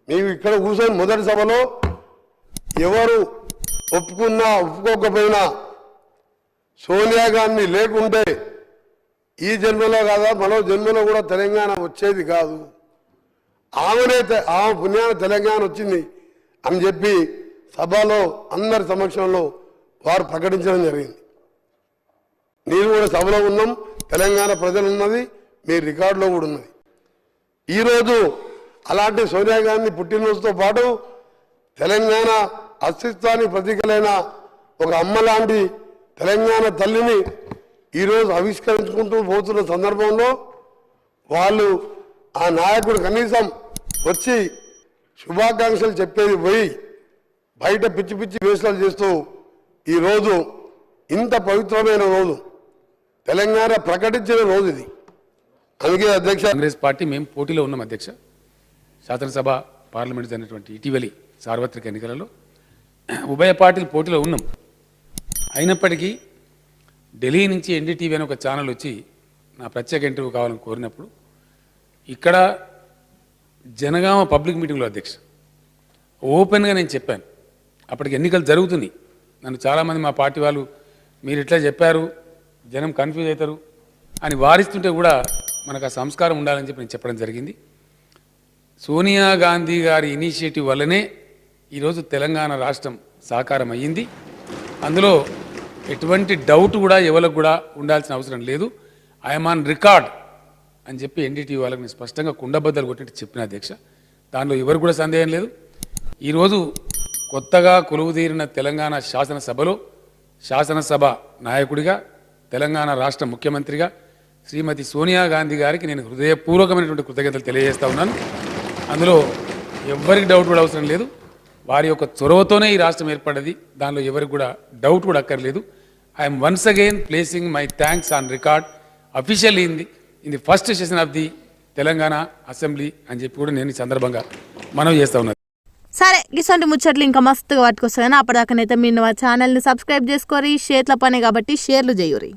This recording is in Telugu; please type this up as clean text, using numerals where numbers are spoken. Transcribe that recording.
మేము ఇక్కడ కూర్చొని మొదటి సభలో ఎవరు ఒప్పుకున్నా ఒప్పుకోకపోయినా సోనియా గాంధీ లేకుంటే ఈ జన్మలో కాదా మరో జన్మలో కూడా తెలంగాణ వచ్చేది కాదు, ఆమె పుణ్యాన తెలంగాణ వచ్చింది అని చెప్పి సభలో అందరి సమక్షంలో వారు ప్రకటించడం జరిగింది. నేను కూడా సభలో ఉన్నాం, తెలంగాణ ప్రజలు ఉన్నది, మీ రికార్డులో కూడా ఉన్నది. ఈరోజు అలాంటి సోనియా గాంధీ పుట్టినరోజుతో పాటు తెలంగాణ అస్తిత్వానికి ప్రతీకలైన ఒక అమ్మ లాంటి తెలంగాణ తల్లిని ఈరోజు ఆవిష్కరించుకుంటూ పోతున్న సందర్భంలో వాళ్ళు ఆ నాయకుడు కనీసం వచ్చి శుభాకాంక్షలు చెప్పేది పోయి బయట పిచ్చి పిచ్చి వేషాలు చేస్తూ ఈరోజు ఇంత పవిత్రమైన రోజు తెలంగాణ ప్రకటించిన రోజు ఇది. అందుకే అధ్యక్ష, కాంగ్రెస్ పార్టీ మేము పోటీలో ఉన్నాం అధ్యక్ష. శాసనసభ పార్లమెంట్ జరిగినటువంటి ఇటీవలి సార్వత్రిక ఎన్నికలలో ఉభయ పార్టీలు పోటీలో ఉన్నాం. అయినప్పటికీ ఢిల్లీ నుంచి ఎన్డీటీవీ అనే ఒక ఛానల్ వచ్చి నా ప్రత్యేక ఇంటర్వ్యూ కావాలని కోరినప్పుడు ఇక్కడ జనగామ పబ్లిక్ మీటింగ్లో అధ్యక్ష ఓపెన్గా నేను చెప్పాను. అప్పటికి ఎన్నికలు జరుగుతున్నాయి. నన్ను చాలామంది మా పార్టీ వాళ్ళు మీరు ఇట్లా చెప్పారు, జనం కన్ఫ్యూజ్ అవుతారు అని వారిస్తుంటే కూడా మనకు ఆ సంస్కారం ఉండాలని చెప్పి నేను చెప్పడం జరిగింది. సోనియా గాంధీ గారి ఇనిషియేటివ్ వల్లనే ఈరోజు తెలంగాణ రాష్ట్రం సాకారం అయ్యింది. అందులో ఎటువంటి డౌట్ కూడా ఎవరికి కూడా ఉండాల్సిన అవసరం లేదు. ఐఎమ్ ఆన్ రికార్డ్ అని చెప్పి ఎన్డీటీవీ వాళ్ళకి నేను స్పష్టంగా కుండబద్దలు కొట్టినట్టు చెప్పిన అధ్యక్ష. దానిలో ఎవరు కూడా సందేహం లేదు. ఈరోజు కొత్తగా కొలువుదీరిన తెలంగాణ శాసనసభలో శాసనసభ నాయకుడిగా తెలంగాణ రాష్ట్ర ముఖ్యమంత్రిగా శ్రీమతి సోనియా గాంధీ గారికి నేను హృదయపూర్వకమైనటువంటి కృతజ్ఞతలు తెలియజేస్తా ఉన్నాను. అందులో ఎవ్వరికి డౌట్ కూడా అవసరం లేదు. వారి యొక్క చొరవతోనే ఈ రాష్ట్రం ఏర్పడ్డది. దానిలో ఎవరికి కూడా డౌట్ కూడా అక్కర్లేదు. I'm once again placing my thanks on record officially in the first session of the Telangana assembly అని చెప్పి కూడా నేను ఈ సందర్భంగా మనవి చేస్తా ఉన్నాను. సరే, ఇటువంటి ముచ్చట్లు ఇంకా మస్తుగా పట్టుకొస్తాయి. అప్పటిదాకానైతే మీరు మా ఛానల్ని సబ్స్క్రైబ్ చేసుకోరి. షేర్ల పనే కాబట్టి షేర్లు చేయురి.